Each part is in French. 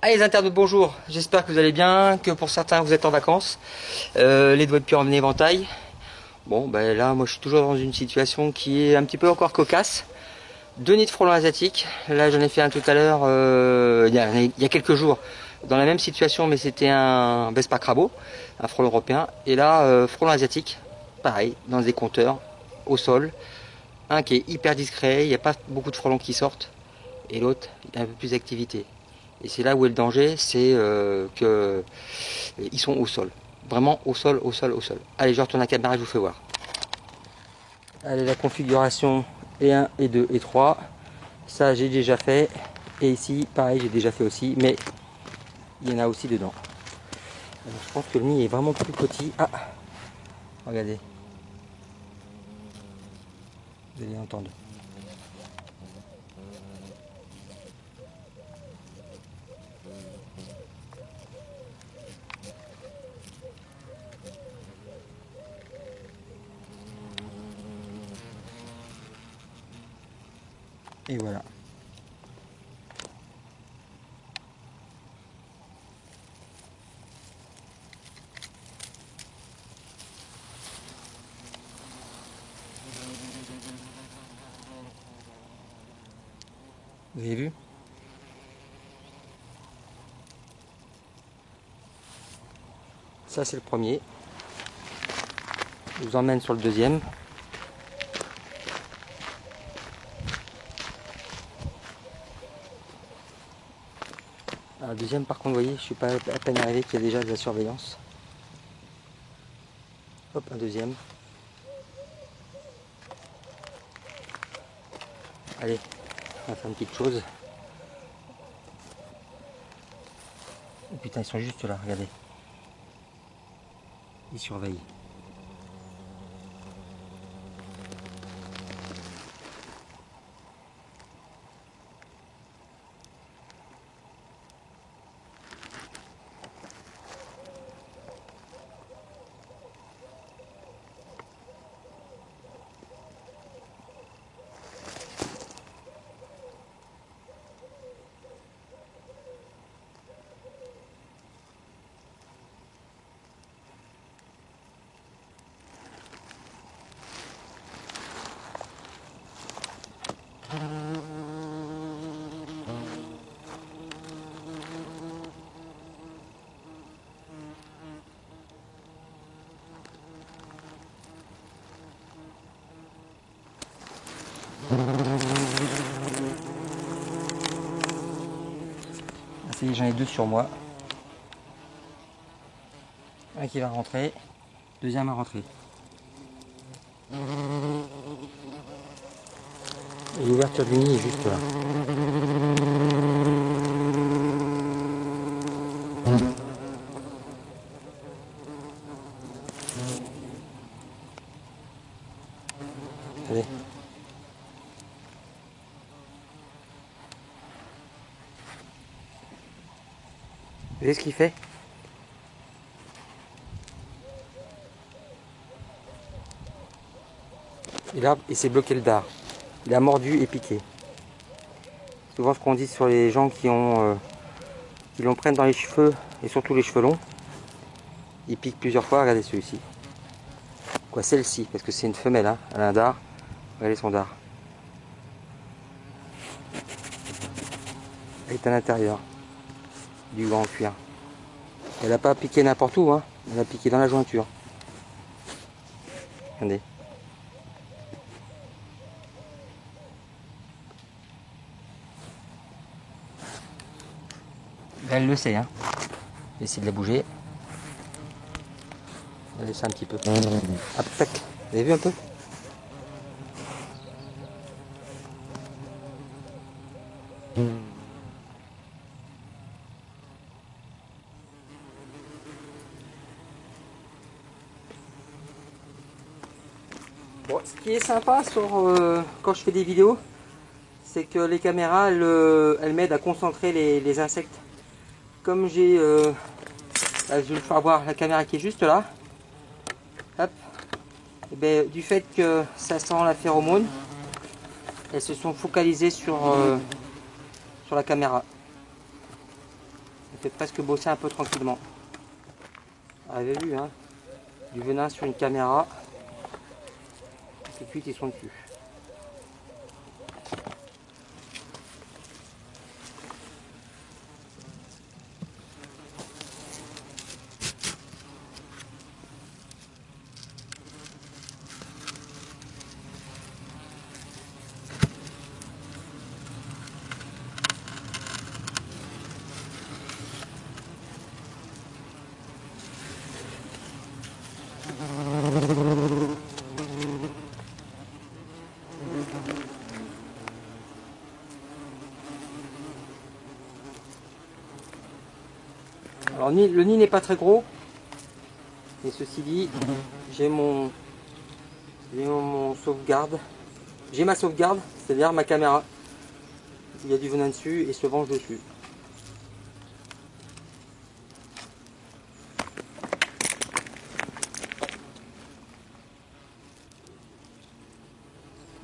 Allez les internautes, bonjour, j'espère que vous allez bien, que pour certains vous êtes en vacances, les doigts de pied en éventail. Bon ben là moi je suis toujours dans une situation qui est un petit peu encore cocasse. 2 nids de frelons asiatiques, là j'en ai fait un tout à l'heure, il y a quelques jours, dans la même situation mais c'était un Vespa Crabo, un frelon européen, et là frelon asiatique, pareil, dans des compteurs, au sol, un qui est hyper discret, il n'y a pas beaucoup de frelons qui sortent, et l'autre il y a un peu plus d'activité. Et c'est là où est le danger, c'est que ils sont au sol. Vraiment au sol, au sol, au sol. Allez, je retourne la caméra, je vous fais voir. Allez, la configuration E1, E2, E3. Ça, j'ai déjà fait. Et ici, pareil, j'ai déjà fait aussi. Mais il y en a aussi dedans. Alors, je pense que le nid est vraiment plus petit. Ah, regardez. Vous allez entendre. Et voilà. Vous avez vu? Ça, c'est le premier. Je vous emmène sur le deuxième. Alors, le deuxième, par contre, vous voyez, je suis pas à peine arrivé qu'il y a déjà de la surveillance. Hop, un deuxième. Allez, on va faire une petite chose. Oh putain, ils sont juste là, regardez. Ils surveillent. J'en ai deux sur moi. Un qui va rentrer, deuxième à rentrer. Et l'ouverture du nid est juste là. Allez. Vous voyez ce qu'il fait? Et là, il s'est bloqué le dard. Il a mordu et piqué. Souvent ce qu'on dit sur les gens qui l'en prennent dans les cheveux, et surtout les cheveux longs, ils piquent plusieurs fois. Regardez celui-ci. Quoi, celle-ci, parce que c'est une femelle, hein. Elle a un dard. Regardez son dard. Elle est à l'intérieur du gant en cuir. Elle n'a pas piqué n'importe où, hein. Elle a piqué dans la jointure. Regardez. Elle le sait, hein. Je vais essayer de la bouger. On va laisser un petit peu. Hop, tac. Vous avez vu un peu? Bon, ce qui est sympa quand je fais des vidéos, c'est que les caméras elles m'aident à concentrer les insectes. Comme j'ai, je vais le faire voir, la caméra qui est juste là, hop, et bien, du fait que ça sent la phéromone, elles se sont focalisées sur la caméra. fait presque bosser un peu tranquillement. Vous avez vu, hein, du venin sur une caméra. Tout de suite, ils sont dessus. Alors le nid n'est pas très gros, mais ceci dit, j'ai mon sauvegarde, j'ai ma sauvegarde, c'est-à-dire ma caméra. Il y a du venin dessus et se venge dessus.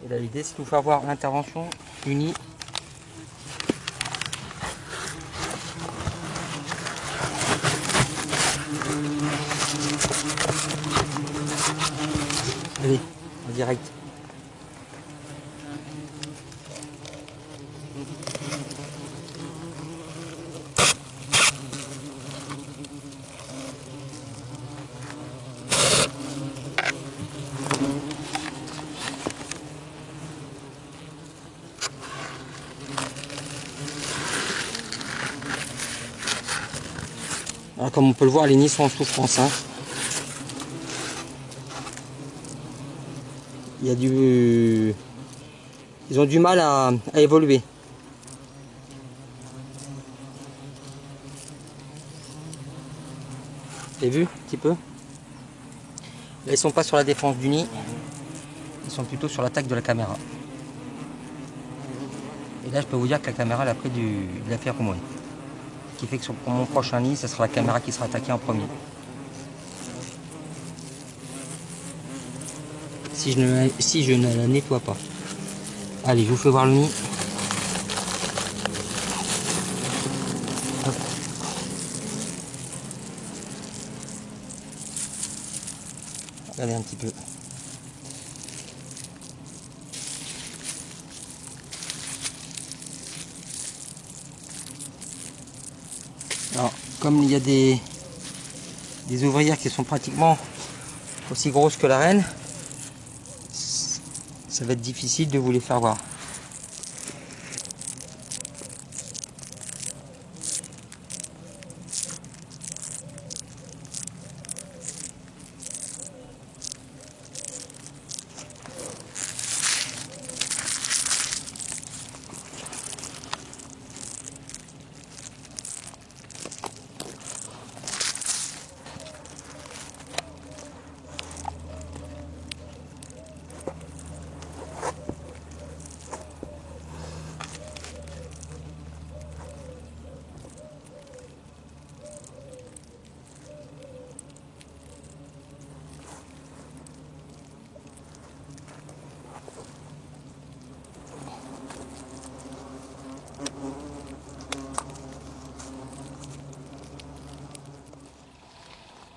Et là l'idée c'est de vous faire voir l'intervention du nid. Allez, en direct. Alors, comme on peut le voir, les nids sont en souffrance, hein. Il y a ils ont du mal à évoluer. Vous avez vu un petit peu? Là, ils sont pas sur la défense du nid, ils sont plutôt sur l'attaque de la caméra. Et là, je peux vous dire que la caméra elle a pris de la phéromone. Ce qui fait que pour mon prochain nid, ce sera la caméra qui sera attaquée en premier. Si je ne la nettoie pas. Allez, je vous fais voir le nid. Hop. Regardez un petit peu. Alors, comme il y a des ouvrières qui sont pratiquement aussi grosses que la reine, ça va être difficile de vous les faire voir.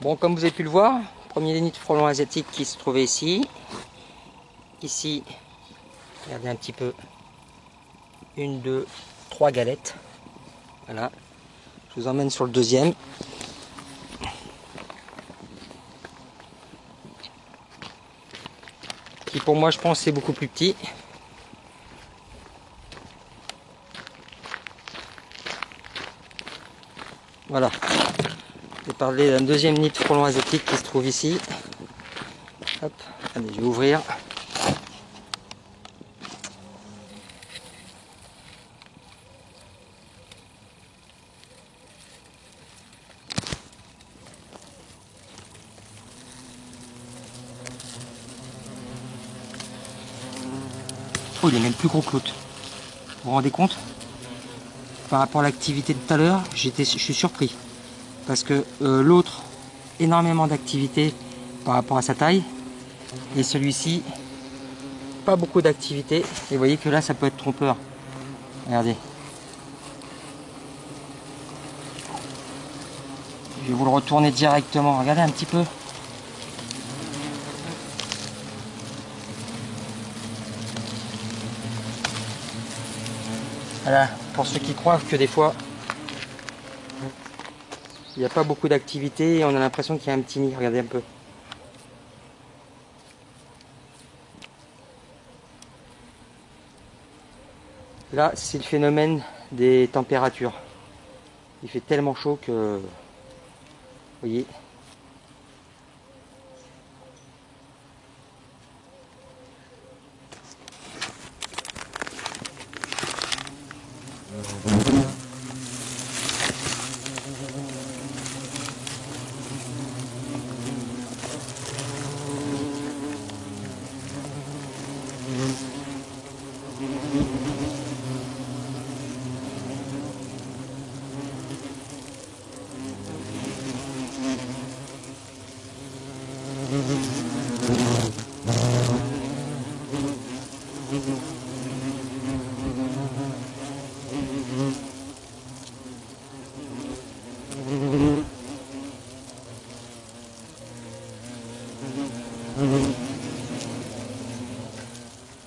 Bon, comme vous avez pu le voir, premier nid de frelons asiatiques qui se trouvait ici. Ici, regardez un petit peu, 1, 2, 3 galettes. Voilà, je vous emmène sur le deuxième. Qui pour moi, je pense, c'est beaucoup plus petit. Voilà. Je vais parler d'un deuxième nid de frelons asiatiques qui se trouve ici. Hop, allez, je vais ouvrir. Oh, il est même plus gros que l'autre. Vous vous rendez compte? Par rapport à l'activité de tout à l'heure, je suis surpris. Parce que l'autre, énormément d'activité par rapport à sa taille. Et celui-ci, pas beaucoup d'activité. Et vous voyez que là, ça peut être trompeur. Regardez. Je vais vous le retourner directement. Regardez un petit peu. Voilà, pour ceux qui croient que des fois il n'y a pas beaucoup d'activité et on a l'impression qu'il y a un petit nid. Regardez un peu. Là, c'est le phénomène des températures. Il fait tellement chaud que, vous voyez,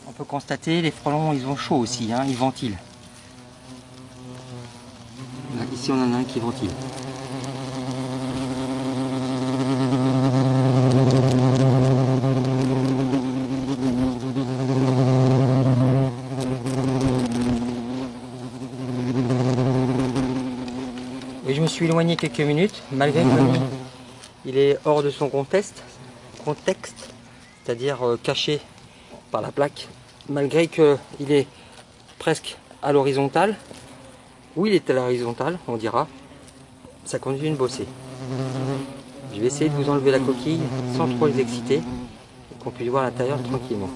on peut constater les frelons, ils ont chaud aussi, hein, ils ventilent. Là, ici, on en a un qui ventile. Et je me suis éloigné quelques minutes, malgré que le nid, il est hors de son contexte, c'est-à-dire caché par la plaque, malgré qu'il est presque à l'horizontale, ou il est à l'horizontale, on dira, ça continue de bosser. Je vais essayer de vous enlever la coquille sans trop les exciter, et qu'on puisse voir l'intérieur tranquillement.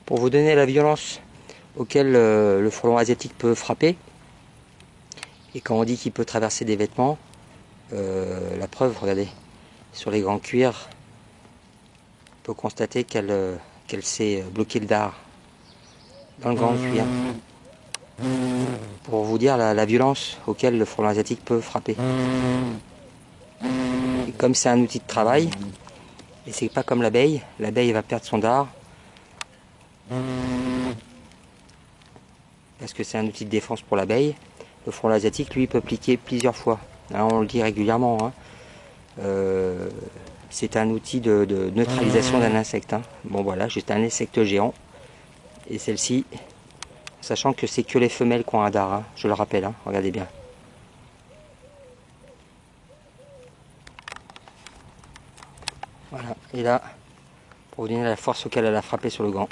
Pour vous donner la violence auquel le frelon asiatique peut frapper, et quand on dit qu'il peut traverser des vêtements, la preuve, regardez, sur les grands cuirs, on peut constater qu'elle s'est bloquée le dard dans le grand cuir. Pour vous dire la violence auquel le frelon asiatique peut frapper. Et comme c'est un outil de travail, et c'est pas comme l'abeille va perdre son dard. Parce que c'est un outil de défense pour l'abeille. Le frelon asiatique, lui, peut piquer plusieurs fois. Alors, on le dit régulièrement. Hein. C'est un outil de neutralisation d'un insecte. Hein. Bon voilà, juste un insecte géant. Et celle-ci, sachant que c'est que les femelles qui ont un dard, hein, je le rappelle, hein, regardez bien. Voilà, et là, pour vous donner la force auquel elle a frappé sur le gant.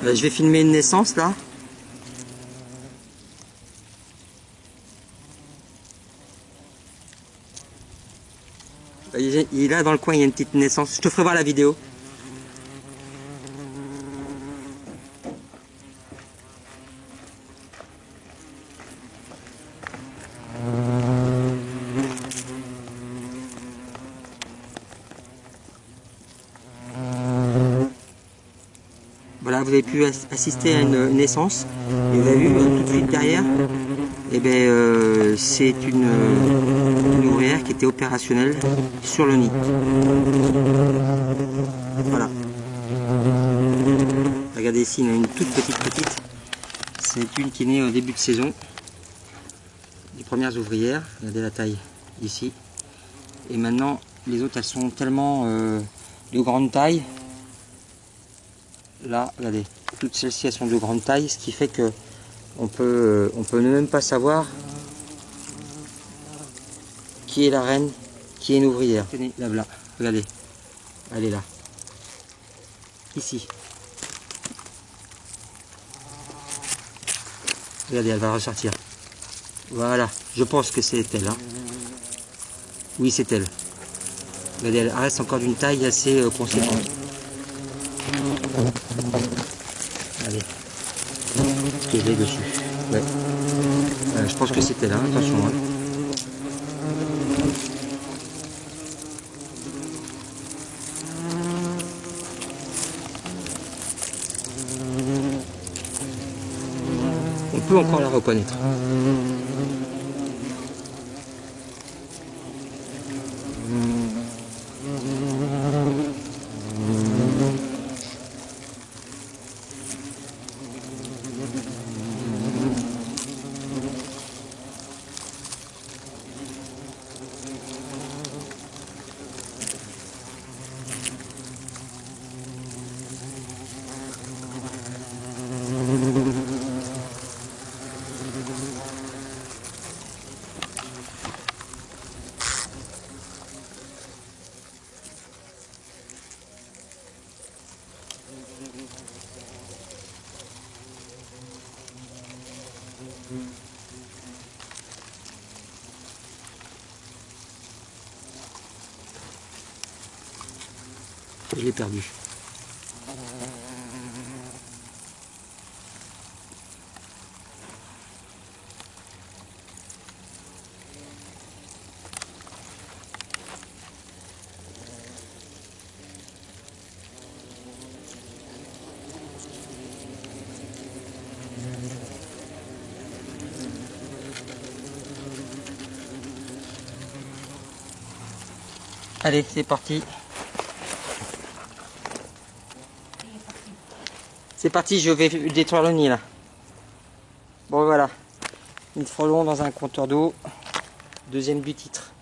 Je vais filmer une naissance là. Il est là dans le coin, il y a une petite naissance. Je te ferai voir la vidéo. Voilà, vous avez pu assister à une naissance. Et vous avez vu tout de suite derrière, eh ben, c'est une ouvrière qui était opérationnelle sur le nid. Voilà. Regardez ici, il y en a une toute petite. C'est une qui est née au début de saison. Les premières ouvrières. Regardez la taille ici. Et maintenant, les autres, elles sont tellement de grande taille. Là, regardez, toutes celles-ci elles sont de grande taille, ce qui fait que on peut ne même pas savoir qui est la reine, qui est une ouvrière. Tenez, là, regardez, elle est là, ici. Regardez, elle va ressortir. Voilà, je pense que c'est elle. Hein. Oui, c'est elle. Regardez, elle reste encore d'une taille assez conséquente. Allez, ce que je l'ai dessus. Ouais. Je pense que c'était là, attention. Hein. On peut encore la reconnaître. Je l'ai perdu. Allez, c'est parti. C'est parti, je vais détruire le nid là. Bon voilà, une frelon dans un compteur d'eau, deuxième du titre.